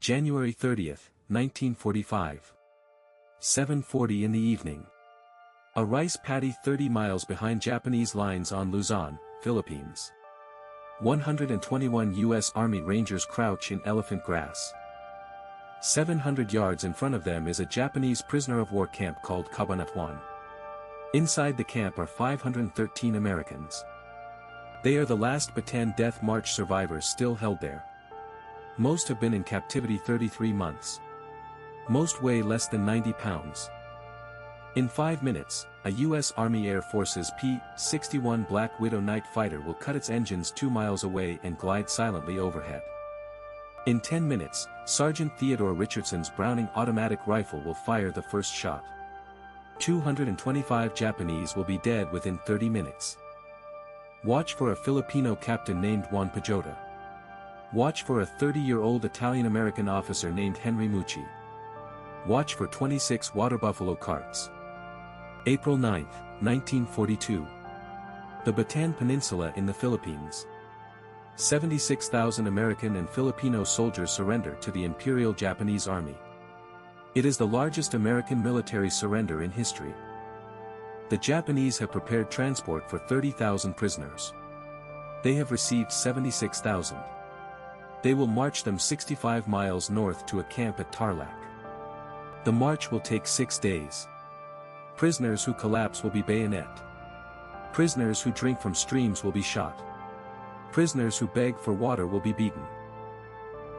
January 30th, 1945. 7:40 in the evening. A rice paddy 30 miles behind Japanese lines on Luzon, Philippines. 121 U.S. Army Rangers crouch in elephant grass. 700 yards in front of them is a Japanese prisoner-of-war camp called Cabanatuan. Inside the camp are 513 Americans. They are the last Bataan Death March survivors still held there. Most have been in captivity 33 months. Most weigh less than 90 pounds. In 5 minutes, a U.S. Army Air Force's P-61 Black Widow night fighter will cut its engines 2 miles away and glide silently overhead. In 10 minutes, Sergeant Theodore Richardson's Browning automatic rifle will fire the first shot. 225 Japanese will be dead within 30 minutes. Watch for a Filipino captain named Juan Pajota. Watch for a 30-year-old Italian-American officer named Henry Mucci. Watch for 26 water buffalo carts. April 9, 1942. The Bataan Peninsula in the Philippines. 76,000 American and Filipino soldiers surrender to the Imperial Japanese Army. It is the largest American military surrender in history. The Japanese have prepared transport for 30,000 prisoners. They have received 76,000. They will march them 65 miles north to a camp at Tarlac. The march will take 6 days. Prisoners who collapse will be bayonet. Prisoners who drink from streams will be shot. Prisoners who beg for water will be beaten.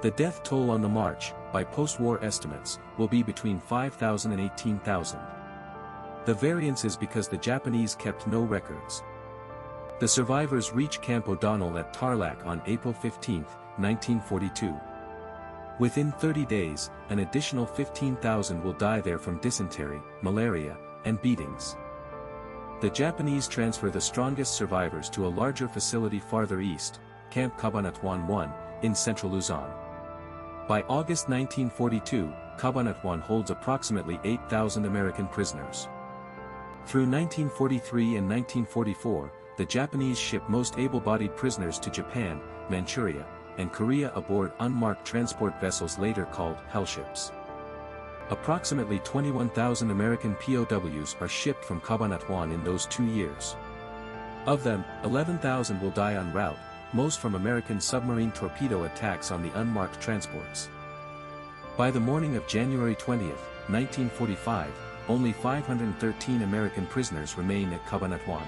The death toll on the march, by post-war estimates, will be between 5,000 and 18,000. The variance is because the Japanese kept no records. The survivors reach Camp O'Donnell at Tarlac on April 15, 1942. Within 30 days, an additional 15,000 will die there from dysentery, malaria, and beatings. The Japanese transfer the strongest survivors to a larger facility farther east, Camp Cabanatuan 1, in central Luzon. By August 1942, Cabanatuan holds approximately 8,000 American prisoners. Through 1943 and 1944, the Japanese ship most able-bodied prisoners to Japan, Manchuria, and Korea aboard unmarked transport vessels later called hellships. Approximately 21,000 American POWs are shipped from Cabanatuan in those 2 years. Of them, 11,000 will die en route, most from American submarine torpedo attacks on the unmarked transports. By the morning of January 20, 1945, only 513 American prisoners remain at Cabanatuan.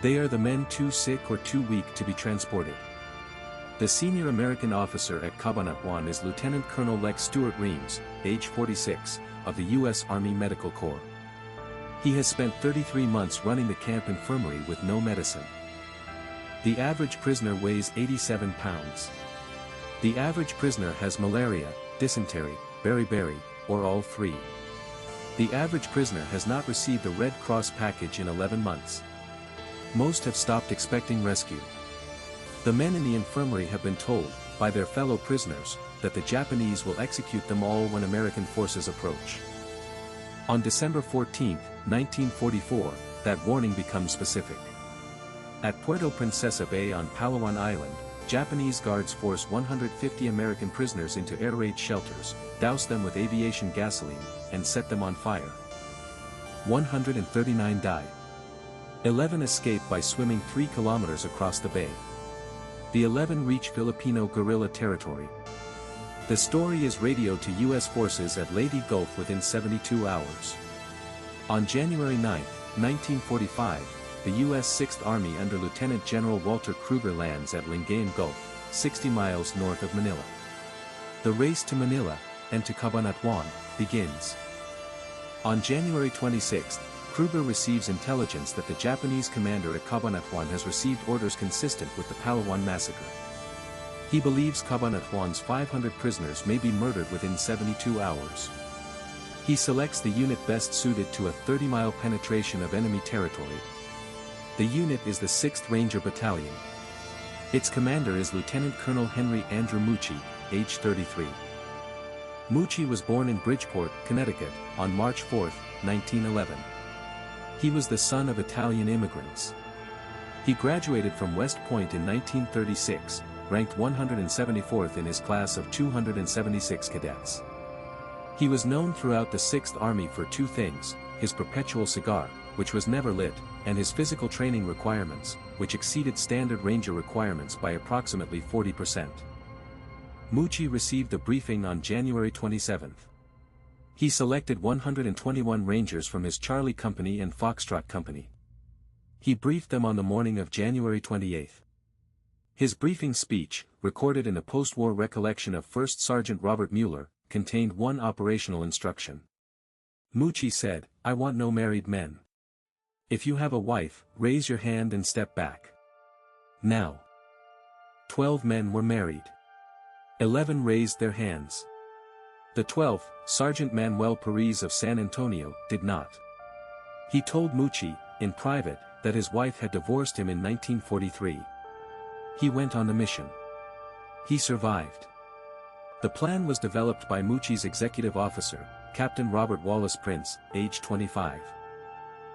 They are the men too sick or too weak to be transported. The senior American officer at Cabanatuan is Lieutenant Colonel Lex Stuart Reams, age 46, of the U.S. Army Medical Corps. He has spent 33 months running the camp infirmary with no medicine. The average prisoner weighs 87 pounds. The average prisoner has malaria, dysentery, beriberi, or all three. The average prisoner has not received a Red Cross package in 11 months. Most have stopped expecting rescue. The men in the infirmary have been told, by their fellow prisoners, that the Japanese will execute them all when American forces approach. On December 14, 1944, that warning becomes specific. At Puerto Princesa Bay on Palawan Island, Japanese guards force 150 American prisoners into air raid shelters, douse them with aviation gasoline, and set them on fire. 139 die. 11 escape by swimming 3 kilometers across the bay. The 11 reach Filipino guerrilla territory. The story is radioed to U.S. forces at Leyte Gulf within 72 hours. On January 9, 1945, the U.S. 6th Army under Lieutenant General Walter Kruger lands at Lingayen Gulf, 60 miles north of Manila. The race to Manila, and to Cabanatuan, begins. On January 26, Kruger receives intelligence that the Japanese commander at Cabanatuan has received orders consistent with the Palawan massacre. He believes Cabanatuan's 500 prisoners may be murdered within 72 hours. He selects the unit best suited to a 30-mile penetration of enemy territory. The unit is the 6th Ranger Battalion. Its commander is Lieutenant Colonel Henry Andrew Mucci, age 33. Mucci was born in Bridgeport, Connecticut, on March 4, 1911. He was the son of Italian immigrants. He graduated from West Point in 1936, ranked 174th in his class of 276 cadets. He was known throughout the 6th Army for two things: his perpetual cigar, which was never lit, and his physical training requirements, which exceeded standard Ranger requirements by approximately 40%. Mucci received the briefing on January 27. He selected 121 Rangers from his Charlie Company and Foxtrot Company. He briefed them on the morning of January 28. His briefing speech, recorded in a post-war recollection of 1st Sergeant Robert Mueller, contained one operational instruction. Mucci said, "I want no married men. If you have a wife, raise your hand and step back." Now, 12 men were married. 11 raised their hands. The 12th, Sergeant Manuel Perez of San Antonio, did not. He told Mucci, in private, that his wife had divorced him in 1943. He went on the mission. He survived. The plan was developed by Mucci's executive officer, Captain Robert Wallace Prince, age 25.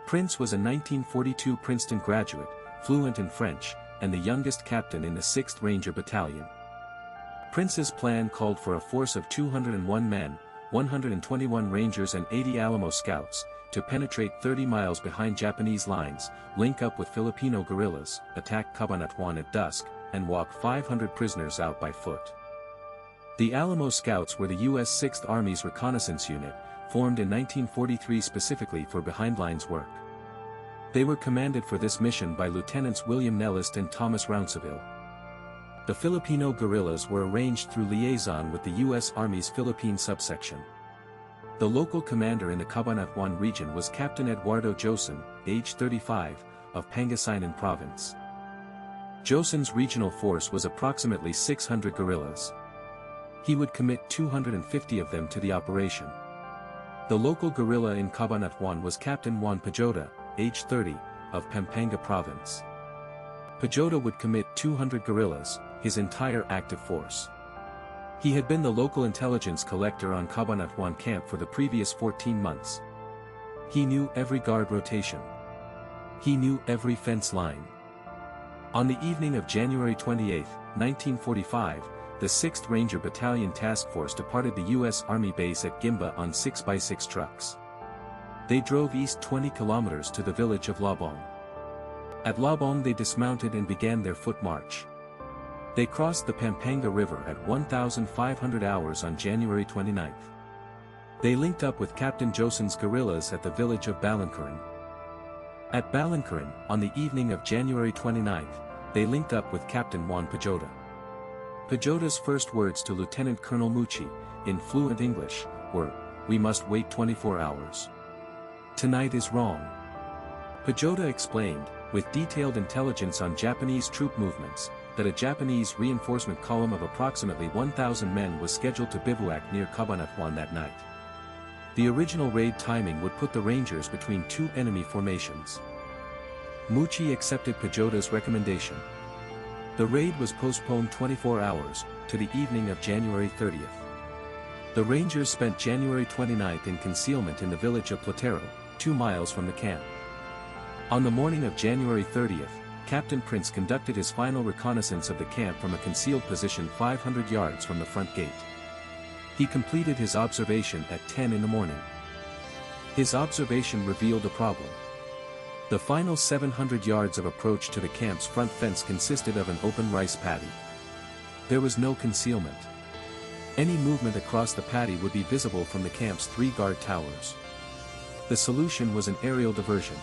Prince was a 1942 Princeton graduate, fluent in French, and the youngest captain in the 6th Ranger Battalion. Prince's plan called for a force of 201 men, 121 Rangers and 80 Alamo Scouts, to penetrate 30 miles behind Japanese lines, link up with Filipino guerrillas, attack Cabanatuan at dusk, and walk 500 prisoners out by foot. The Alamo Scouts were the U.S. 6th Army's reconnaissance unit, formed in 1943 specifically for behind-lines work. They were commanded for this mission by Lieutenants William Nellist and Thomas Rounceville. The Filipino guerrillas were arranged through liaison with the U.S. Army's Philippine subsection. The local commander in the Cabanatuan region was Captain Eduardo Joson, age 35, of Pangasinan Province. Joson's regional force was approximately 600 guerrillas. He would commit 250 of them to the operation. The local guerrilla in Cabanatuan was Captain Juan Pajota, age 30, of Pampanga Province. Pajota would commit 200 guerrillas, his entire active force. He had been the local intelligence collector on Cabanatuan camp for the previous 14 months. He knew every guard rotation. He knew every fence line. On the evening of January 28, 1945, the 6th Ranger Battalion Task Force departed the U.S. Army base at Gimba on 6x6 trucks. They drove east 20 kilometers to the village of Labong. At Labong they dismounted and began their foot march. They crossed the Pampanga River at 1,500 hours on January 29. They linked up with Captain Joson's guerrillas at the village of Balangcaran. At Balangcaran, on the evening of January 29, they linked up with Captain Juan Pajota. Pajota's first words to Lieutenant Colonel Mucci, in fluent English, were, "We must wait 24 hours. Tonight is wrong." Pajota explained, with detailed intelligence on Japanese troop movements, that a Japanese reinforcement column of approximately 1,000 men was scheduled to bivouac near Cabanatuan that night. The original raid timing would put the Rangers between two enemy formations. Mucci accepted Pajota's recommendation. The raid was postponed 24 hours, to the evening of January 30th. The Rangers spent January 29th in concealment in the village of Platero, 2 miles from the camp. On the morning of January 30th, Captain Prince conducted his final reconnaissance of the camp from a concealed position 500 yards from the front gate. He completed his observation at 10 in the morning. His observation revealed a problem. The final 700 yards of approach to the camp's front fence consisted of an open rice paddy. There was no concealment. Any movement across the paddy would be visible from the camp's 3 guard towers. The solution was an aerial diversion.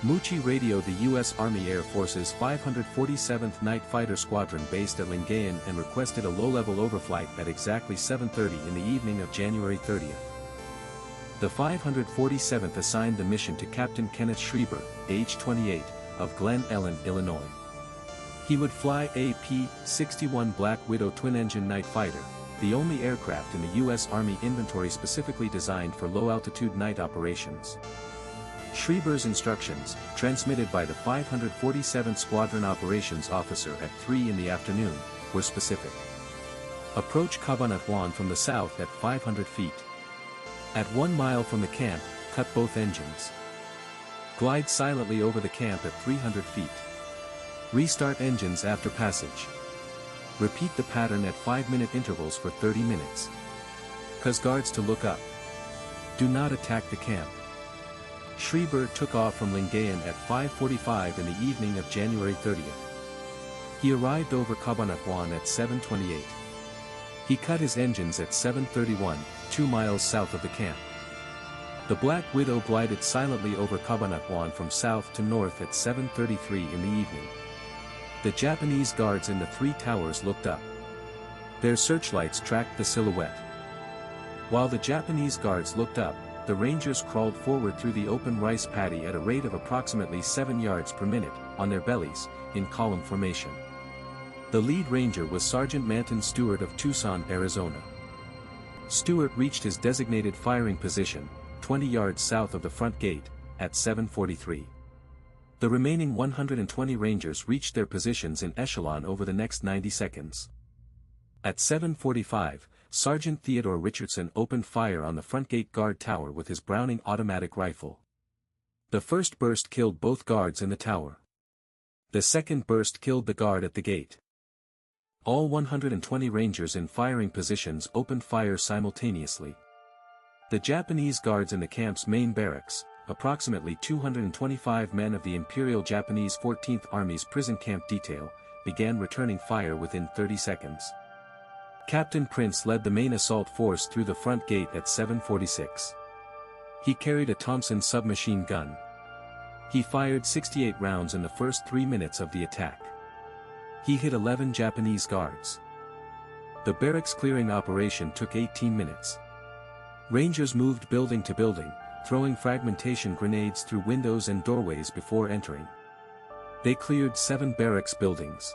Mucci radioed the U.S. Army Air Force's 547th Night Fighter Squadron based at Lingayen and requested a low-level overflight at exactly 7:30 in the evening of January 30th. The 547th assigned the mission to Captain Kenneth Schreiber, age 28, of Glen Ellen, Illinois. He would fly a P-61 Black Widow twin-engine night fighter, the only aircraft in the U.S. Army inventory specifically designed for low-altitude night operations. Schreiber's instructions, transmitted by the 547th Squadron Operations Officer at 3 in the afternoon, were specific. Approach Cabanatuan from the south at 500 feet. At 1 mile from the camp, cut both engines. Glide silently over the camp at 300 feet. Restart engines after passage. Repeat the pattern at 5-minute intervals for 30 minutes. Cause guards to look up. Do not attack the camp. Schreiber took off from Lingayen at 5:45 in the evening of January 30th. He arrived over Cabanatuan at 7:28. He cut his engines at 7:31, 2 miles south of the camp. The Black Widow glided silently over Cabanatuan from south to north at 7:33 in the evening. The Japanese guards in the 3 towers looked up. Their searchlights tracked the silhouette. While the Japanese guards looked up, the Rangers crawled forward through the open rice paddy at a rate of approximately 7 yards per minute, on their bellies, in column formation. The lead ranger was Sergeant Manton Stewart of Tucson, Arizona. Stewart reached his designated firing position, 20 yards south of the front gate, at 7:43. The remaining 120 Rangers reached their positions in echelon over the next 90 seconds. At 7:45, Sergeant Theodore Richardson opened fire on the front gate guard tower with his Browning automatic rifle. The first burst killed both guards in the tower. The second burst killed the guard at the gate. All 120 Rangers in firing positions opened fire simultaneously. The Japanese guards in the camp's main barracks, approximately 225 men of the Imperial Japanese 14th Army's prison camp detail, began returning fire within 30 seconds. Captain Prince led the main assault force through the front gate at 7:46. He carried a Thompson submachine gun. He fired 68 rounds in the first 3 minutes of the attack. He hit 11 Japanese guards. The barracks clearing operation took 18 minutes. Rangers moved building to building, throwing fragmentation grenades through windows and doorways before entering. They cleared 7 barracks buildings.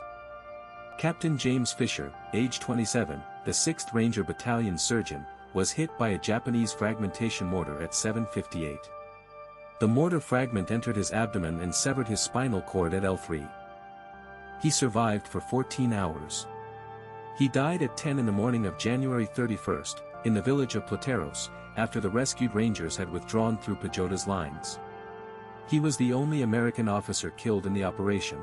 Captain James Fisher, age 27, the 6th Ranger Battalion surgeon, was hit by a Japanese fragmentation mortar at 7:58. The mortar fragment entered his abdomen and severed his spinal cord at L3. He survived for 14 hours. He died at 10 in the morning of January 31st, in the village of Plateros, after the rescued Rangers had withdrawn through Pajota's lines. He was the only American officer killed in the operation.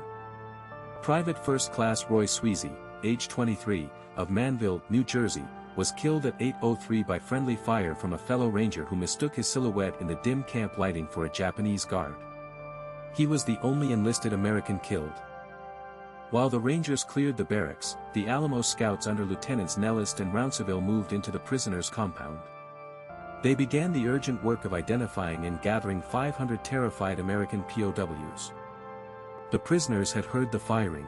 Private First Class Roy Sweezy, age 23, of Manville, New Jersey, was killed at 8:03 by friendly fire from a fellow Ranger who mistook his silhouette in the dim camp lighting for a Japanese guard. He was the only enlisted American killed. While the Rangers cleared the barracks, the Alamo Scouts under Lieutenants Nellist and Rounceville moved into the prisoners' compound. They began the urgent work of identifying and gathering 500 terrified American POWs. The prisoners had heard the firing.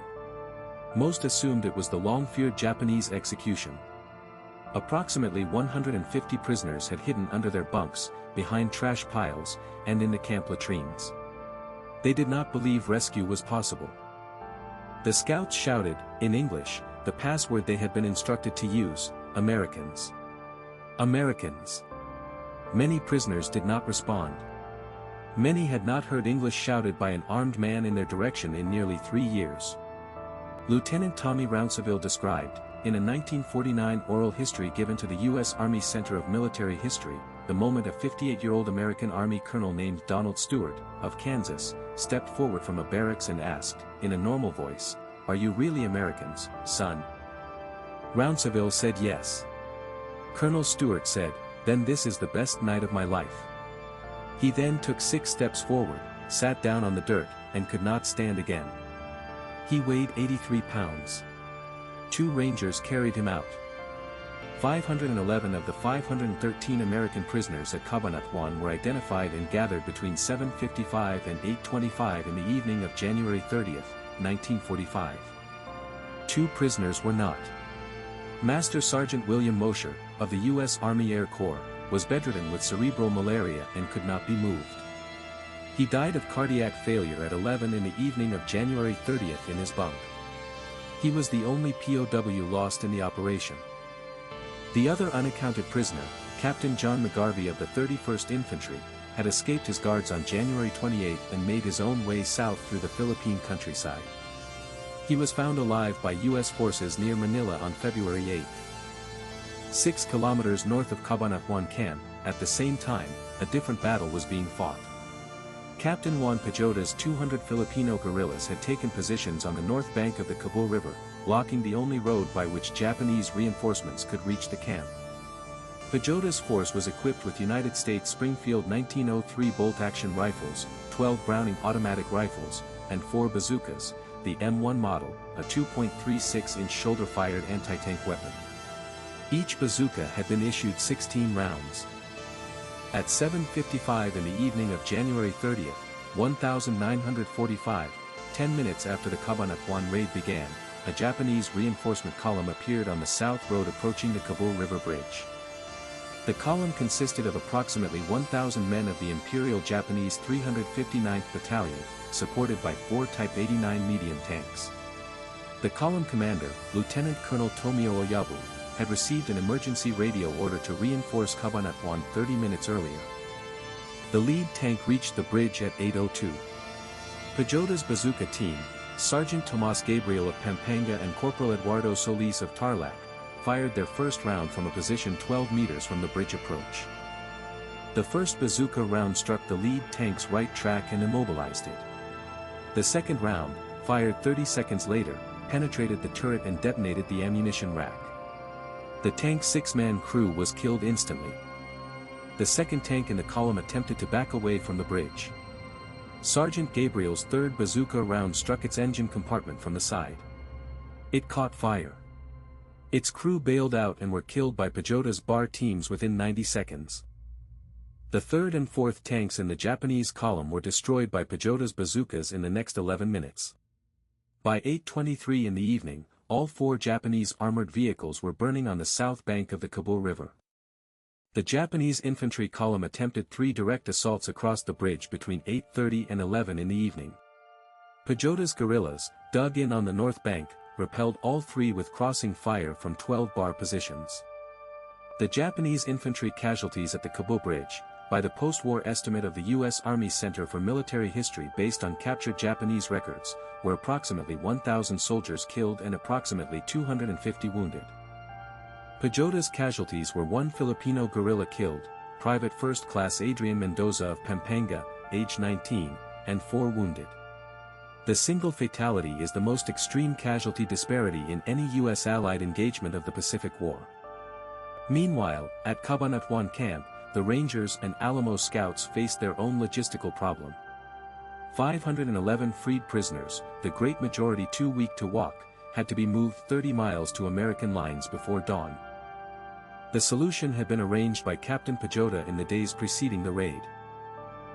Most assumed it was the long-feared Japanese execution. Approximately 150 prisoners had hidden under their bunks, behind trash piles, and in the camp latrines. They did not believe rescue was possible. The scouts shouted, in English, the password they had been instructed to use, Americans. Americans. Many prisoners did not respond. Many had not heard English shouted by an armed man in their direction in nearly 3 years. Lieutenant Tommy Rounceville described, in a 1949 oral history given to the U.S. Army Center of Military History, the moment a 58-year-old American Army colonel named Donald Stewart, of Kansas, stepped forward from a barracks and asked, in a normal voice, "Are you really Americans, son?" Rounceville said yes. Colonel Stewart said, "Then this is the best night of my life." He then took 6 steps forward, sat down on the dirt, and could not stand again. He weighed 83 pounds. 2 Rangers carried him out. 511 of the 513 American prisoners at Cabanatuan were identified and gathered between 7:55 and 8:25 in the evening of January 30th, 1945. 2 prisoners were not. Master Sergeant William Mosher, of the U.S. Army Air Corps, was bedridden with cerebral malaria and could not be moved. He died of cardiac failure at 11 in the evening of January 30th in his bunk. He was the only POW lost in the operation. The other unaccounted prisoner, Captain John McGarvey of the 31st Infantry, had escaped his guards on January 28 and made his own way south through the Philippine countryside. He was found alive by U.S. forces near Manila on February 8. 6 kilometers north of Cabanatuan Camp, at the same time, a different battle was being fought. Captain Juan Pajota's 200 Filipino guerrillas had taken positions on the north bank of the Cabul River, blocking the only road by which Japanese reinforcements could reach the camp. Pajota's force was equipped with United States Springfield 1903 bolt-action rifles, 12 Browning automatic rifles, and 4 bazookas, the M1 model, a 2.36-inch shoulder-fired anti-tank weapon. Each bazooka had been issued 16 rounds. At 7:55 in the evening of January 30, 1945, 10 minutes after the Cabanatuan raid began, a Japanese reinforcement column appeared on the south road approaching the Kabul River Bridge. The column consisted of approximately 1,000 men of the Imperial Japanese 359th Battalion, supported by 4 Type 89 medium tanks. The column commander, Lieutenant Colonel Tomio Oyabu, had received an emergency radio order to reinforce Cabanatuan 30 minutes earlier. The lead tank reached the bridge at 8:02. Pajota's bazooka team, Sergeant Tomas Gabriel of Pampanga and Corporal Eduardo Solis of Tarlac, fired their first round from a position 12 meters from the bridge approach. The first bazooka round struck the lead tank's right track and immobilized it. The second round, fired 30 seconds later, penetrated the turret and detonated the ammunition rack. The tank's 6-man crew was killed instantly. The second tank in the column attempted to back away from the bridge. Sergeant Gabriel's third bazooka round struck its engine compartment from the side. It caught fire. Its crew bailed out and were killed by Pajota's bar teams within 90 seconds. The third and fourth tanks in the Japanese column were destroyed by Pajota's bazookas in the next 11 minutes. By 8:23 in the evening, all 4 Japanese armored vehicles were burning on the south bank of the Kabul River. The Japanese infantry column attempted 3 direct assaults across the bridge between 8:30 and 11 in the evening. Pajota's guerrillas, dug in on the north bank, repelled all 3 with crossing fire from 12 bar positions. The Japanese infantry casualties at the Kabul Bridge, by the post-war estimate of the U.S. Army Center for Military History based on captured Japanese records, were approximately 1,000 soldiers killed and approximately 250 wounded. Pajota's casualties were 1 Filipino guerrilla killed, Private First Class Adrian Mendoza of Pampanga, age 19, and 4 wounded. The single fatality is the most extreme casualty disparity in any U.S. Allied engagement of the Pacific War. Meanwhile, at Cabanatuan Camp, the Rangers and Alamo Scouts faced their own logistical problem. 511 freed prisoners, the great majority too weak to walk, had to be moved 30 miles to American lines before dawn. The solution had been arranged by Captain Pajota in the days preceding the raid.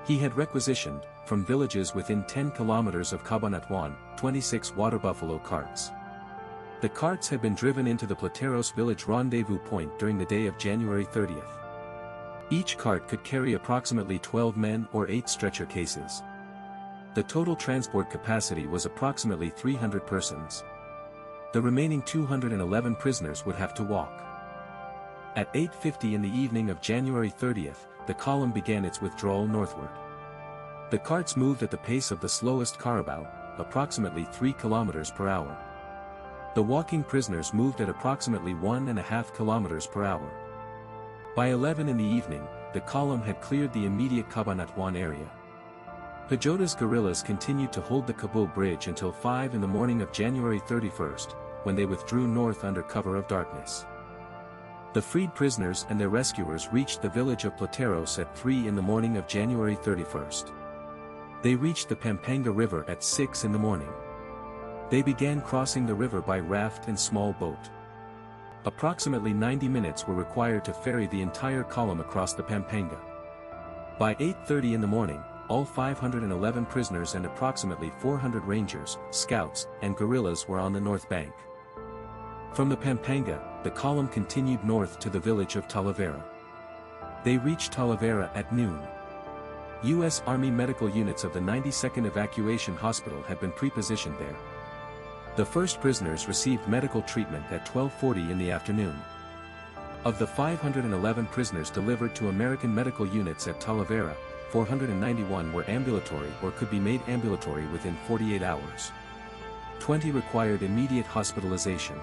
He had requisitioned, from villages within 10 kilometers of Cabanatuan, 26 water buffalo carts. The carts had been driven into the Plateros village rendezvous point during the day of January 30th. Each cart could carry approximately 12 men or 8 stretcher cases. The total transport capacity was approximately 300 persons. The remaining 211 prisoners would have to walk. At 8:50 in the evening of January 30th, the column began its withdrawal northward. The carts moved at the pace of the slowest carabao, approximately 3 kilometers per hour. The walking prisoners moved at approximately 1.5 kilometers per hour. By 11 in the evening, the column had cleared the immediate Cabanatuan area. Pajota's guerrillas continued to hold the Kabul Bridge until 5 in the morning of January 31st, when they withdrew north under cover of darkness. The freed prisoners and their rescuers reached the village of Plateros at 3 in the morning of January 31st. They reached the Pampanga River at 6 in the morning. They began crossing the river by raft and small boat. Approximately 90 minutes were required to ferry the entire column across the Pampanga. By 8:30 in the morning, all 511 prisoners and approximately 400 rangers, scouts, and guerrillas were on the north bank. From the Pampanga, the column continued north to the village of Talavera. They reached Talavera at noon. U.S. Army medical units of the 92nd Evacuation Hospital had been prepositioned there. The first prisoners received medical treatment at 12:40 in the afternoon. Of the 511 prisoners delivered to American medical units at Talavera, 491 were ambulatory or could be made ambulatory within 48 hours. 20 required immediate hospitalization.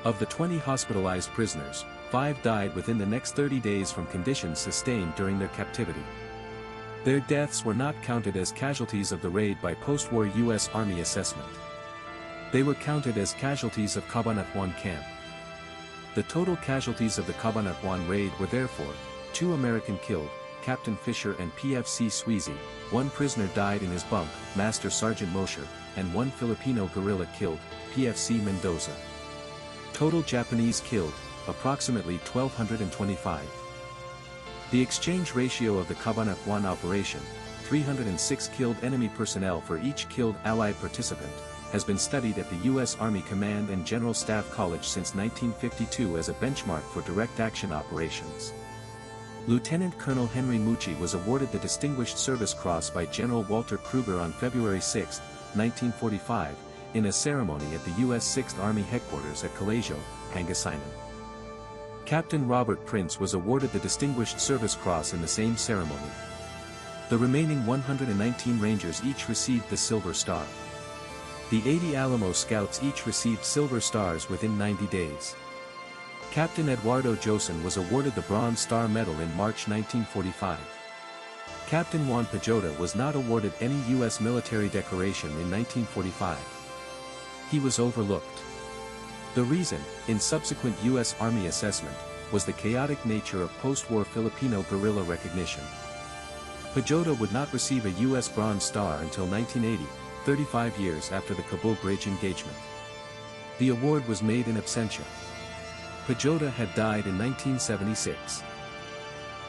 Of the 20 hospitalized prisoners, 5 died within the next 30 days from conditions sustained during their captivity. Their deaths were not counted as casualties of the raid by post-war U.S. Army assessment. They were counted as casualties of Cabanatuan camp. The total casualties of the Cabanatuan raid were therefore, 2 American killed, Captain Fisher and PFC Sweezy, 1 prisoner died in his bunk, Master Sergeant Mosher, and 1 Filipino guerrilla killed, PFC Mendoza. Total Japanese killed, approximately 1,225. The exchange ratio of the Cabanatuan operation, 306 killed enemy personnel for each killed Allied participant, has been studied at the U.S. Army Command and General Staff College since 1952 as a benchmark for direct action operations. Lieutenant Colonel Henry Mucci was awarded the Distinguished Service Cross by General Walter Kruger on February 6, 1945, in a ceremony at the U.S. 6th Army Headquarters at Colegio, Pangasinan. Captain Robert Prince was awarded the Distinguished Service Cross in the same ceremony. The remaining 119 Rangers each received the Silver Star. The 80 Alamo Scouts each received Silver Stars within 90 days. Captain Eduardo Joson was awarded the Bronze Star Medal in March 1945. Captain Juan Pajota was not awarded any U.S. military decoration in 1945. He was overlooked. The reason, in subsequent U.S. Army assessment, was the chaotic nature of post-war Filipino guerrilla recognition. Pajota would not receive a U.S. Bronze Star until 1980, 35 years after the Cabul Bridge engagement. The award was made in absentia. Pajota had died in 1976.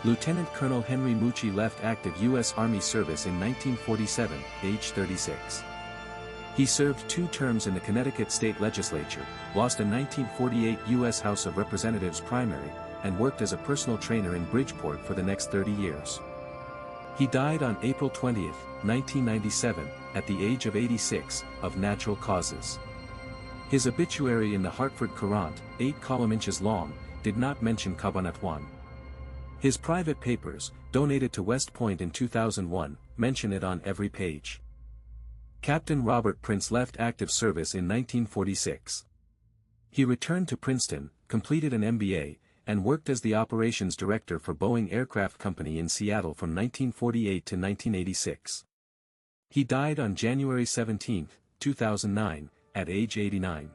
Lieutenant Colonel Henry Mucci left active U.S. Army service in 1947, age 36. He served 2 terms in the Connecticut State Legislature, lost a 1948 U.S. House of Representatives primary, and worked as a personal trainer in Bridgeport for the next 30 years. He died on April 20, 1997, at the age of 86, of natural causes. His obituary in the Hartford Courant, 8 column inches long, did not mention Cabanatuan. His private papers, donated to West Point in 2001, mention it on every page. Captain Robert Prince left active service in 1946. He returned to Princeton, completed an MBA, and worked as the operations director for Boeing Aircraft Company in Seattle from 1948 to 1986. He died on January 17, 2009, at age 89.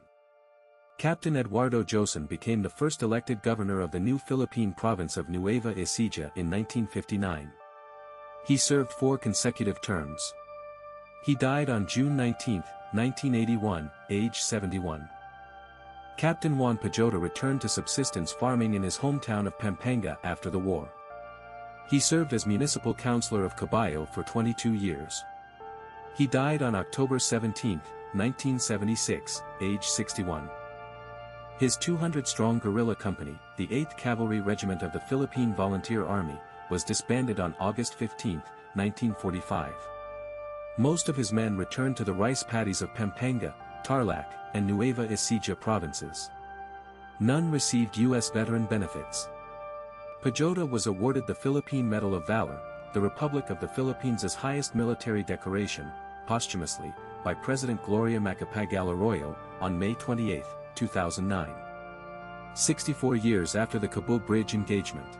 Captain Eduardo Joson became the first elected governor of the new Philippine province of Nueva Ecija in 1959. He served 4 consecutive terms. He died on June 19, 1981, age 71. Captain Juan Pajota returned to subsistence farming in his hometown of Pampanga after the war. He served as municipal councilor of Caballo for 22 years. He died on October 17, 1976, age 61. His 200-strong guerrilla company, the 8th Cavalry Regiment of the Philippine Volunteer Army, was disbanded on August 15, 1945. Most of his men returned to the rice paddies of Pampanga, Tarlac, and Nueva Ecija provinces. None received U.S. veteran benefits. Pajota was awarded the Philippine Medal of Valor, the Republic of the Philippines' highest military decoration, posthumously, by President Gloria Macapagal Arroyo, on May 28, 2009. 64 years after the Cabul Bridge engagement.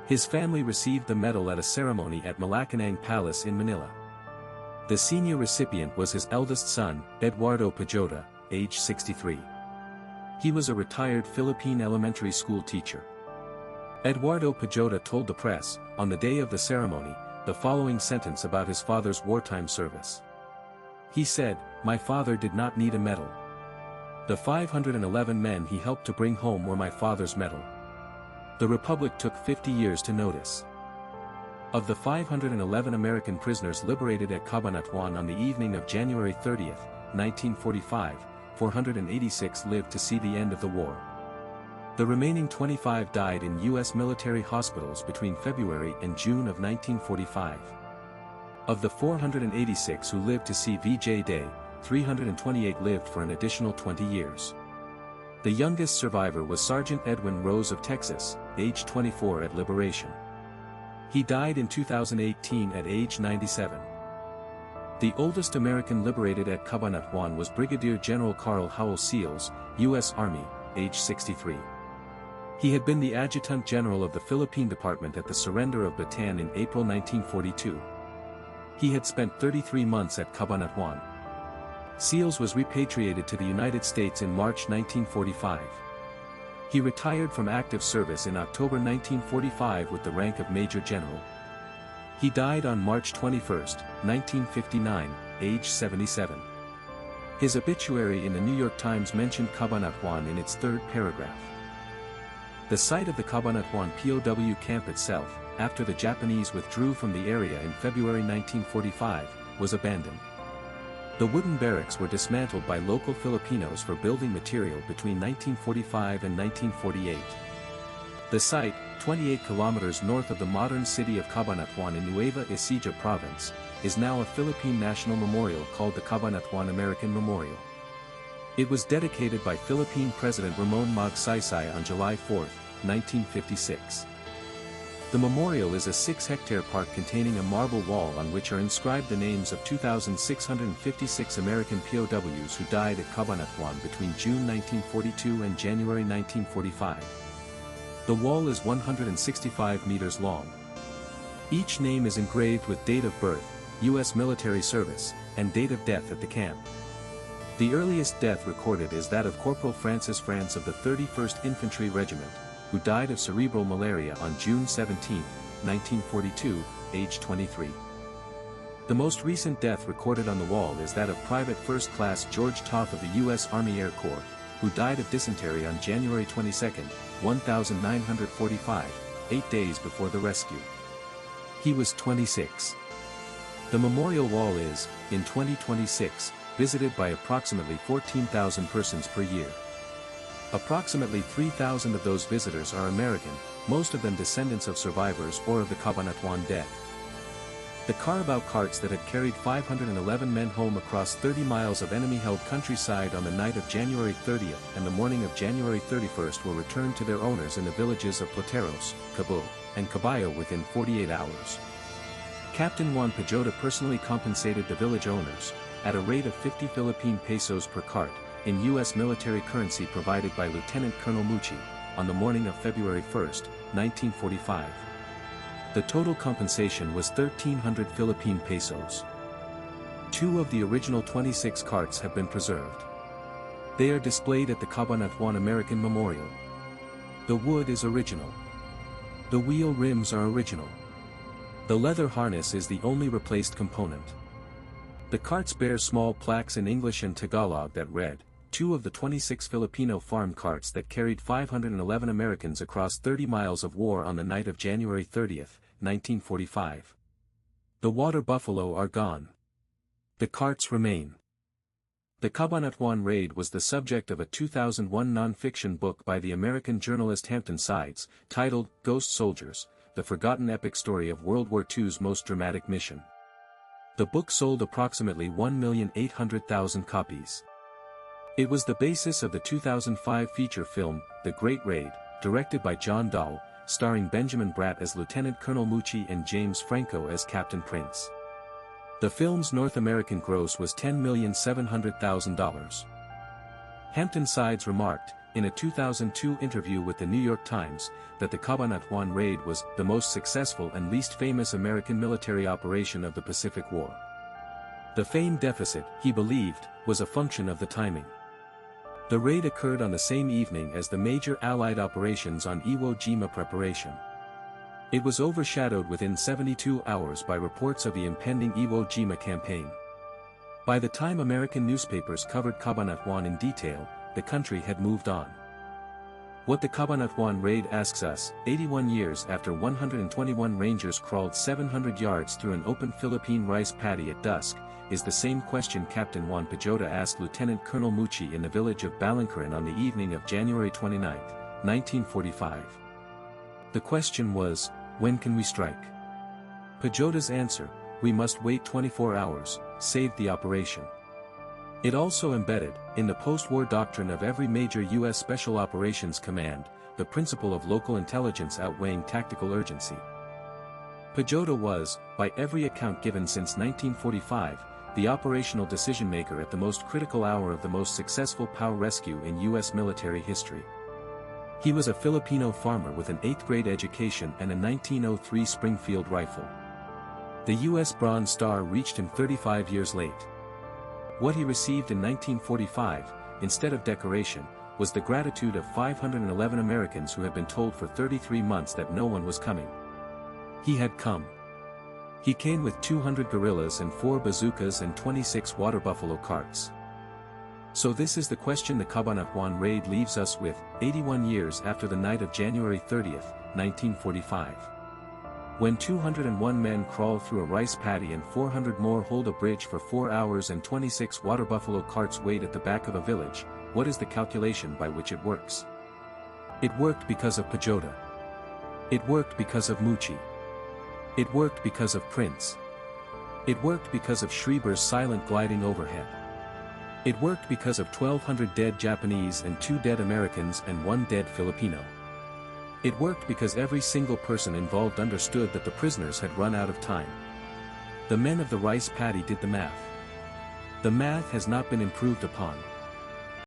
His family received the medal at a ceremony at Malacanang Palace in Manila. The senior recipient was his eldest son, Eduardo Pajota, age 63. He was a retired Philippine elementary school teacher. Eduardo Pajota told the press, on the day of the ceremony, the following sentence about his father's wartime service. He said, "My father did not need a medal. The 511 men he helped to bring home were my father's medal. The Republic took 50 years to notice." Of the 511 American prisoners liberated at Cabanatuan on the evening of January 30, 1945, 486 lived to see the end of the war. The remaining 25 died in U.S. military hospitals between February and June of 1945. Of the 486 who lived to see VJ Day, 328 lived for an additional 20 years. The youngest survivor was Sergeant Edwin Rose of Texas, age 24 at liberation. He died in 2018 at age 97. The oldest American liberated at Cabanatuan was Brigadier General Carl Howell Seals, U.S. Army, age 63. He had been the Adjutant General of the Philippine Department at the surrender of Bataan in April 1942. He had spent 33 months at Cabanatuan. Seals was repatriated to the United States in March 1945. He retired from active service in October 1945 with the rank of Major General. He died on March 21, 1959, age 77. His obituary in the New York Times mentioned Cabanatuan in its third paragraph. The site of the Cabanatuan POW camp itself, after the Japanese withdrew from the area in February 1945, was abandoned. The wooden barracks were dismantled by local Filipinos for building material between 1945 and 1948. The site, 28 kilometers north of the modern city of Cabanatuan in Nueva Ecija province, is now a Philippine national memorial called the Cabanatuan American Memorial. It was dedicated by Philippine President Ramon Magsaysay on July 4, 1956. The memorial is a 6-hectare park containing a marble wall on which are inscribed the names of 2,656 American POWs who died at Cabanatuan between June 1942 and January 1945. The wall is 165 meters long. Each name is engraved with date of birth, U.S. military service, and date of death at the camp. The earliest death recorded is that of Corporal Francis France of the 31st Infantry Regiment, who died of cerebral malaria on June 17, 1942, age 23. The most recent death recorded on the wall is that of Private First Class George Toth of the U.S. Army Air Corps, who died of dysentery on January 22, 1945, 8 days before the rescue. He was 26. The memorial wall is, in 2026, visited by approximately 14,000 persons per year. Approximately 3,000 of those visitors are American, most of them descendants of survivors or of the Cabanatuan dead. The carabao carts that had carried 511 men home across 30 miles of enemy-held countryside on the night of January 30th and the morning of January 31st were returned to their owners in the villages of Plateros, Cabo, and Caballo within 48 hours. Captain Juan Pajota personally compensated the village owners, at a rate of 50 Philippine pesos per cart, in U.S. military currency provided by Lieutenant Colonel Mucci, on the morning of February 1, 1945. The total compensation was 1,300 Philippine pesos. 2 of the original 26 carts have been preserved. They are displayed at the Cabanatuan American Memorial. The wood is original. The wheel rims are original. The leather harness is the only replaced component. The carts bear small plaques in English and Tagalog that read, 2 of the 26 Filipino farm carts that carried 511 Americans across 30 miles of war on the night of January 30, 1945. The water buffalo are gone. The carts remain. The Cabanatuan raid was the subject of a 2001 non-fiction book by the American journalist Hampton Sides, titled Ghost Soldiers, The Forgotten Epic Story of World War II's Most Dramatic Mission. The book sold approximately 1,800,000 copies. It was the basis of the 2005 feature film, The Great Raid, directed by John Dahl, starring Benjamin Bratt as Lieutenant Colonel Mucci and James Franco as Captain Prince. The film's North American gross was $10,700,000. Hampton Sides remarked, in a 2002 interview with the New York Times, that the Cabanatuan raid was the most successful and least famous American military operation of the Pacific War. The fame deficit, he believed, was a function of the timing. The raid occurred on the same evening as the major Allied operations on Iwo Jima preparation. It was overshadowed within 72 hours by reports of the impending Iwo Jima campaign. By the time American newspapers covered Cabanatuan in detail, the country had moved on. What the Cabanatuan raid asks us, 81 years after 121 Rangers crawled 700 yards through an open Philippine rice paddy at dusk, is the same question Captain Juan Pajota asked Lieutenant Colonel Mucci in the village of Balangcaran on the evening of January 29, 1945. The question was, when can we strike? Pajota's answer, we must wait 24 hours, saved the operation. It also embedded, in the post-war doctrine of every major U.S. Special Operations Command, the principle of local intelligence outweighing tactical urgency. Pajota was, by every account given since 1945, the operational decision-maker at the most critical hour of the most successful POW rescue in U.S. military history. He was a Filipino farmer with an 8th-grade education and a 1903 Springfield rifle. The U.S. Bronze Star reached him 35 years late. What he received in 1945, instead of decoration, was the gratitude of 511 Americans who had been told for 33 months that no one was coming. He had come. He came with 200 guerrillas and 4 bazookas and 26 water buffalo carts. So this is the question the Cabanatuan raid leaves us with, 81 years after the night of January 30, 1945. When 201 men crawl through a rice paddy and 400 more hold a bridge for 4 hours and 26 water buffalo carts wait at the back of a village, what is the calculation by which it works? It worked because of Pajota. It worked because of Muchi. It worked because of Prince. It worked because of Schreiber's silent gliding overhead. It worked because of 1,200 dead Japanese and 2 dead Americans and 1 dead Filipino. It worked because every single person involved understood that the prisoners had run out of time. The men of the rice paddy did the math. The math has not been improved upon.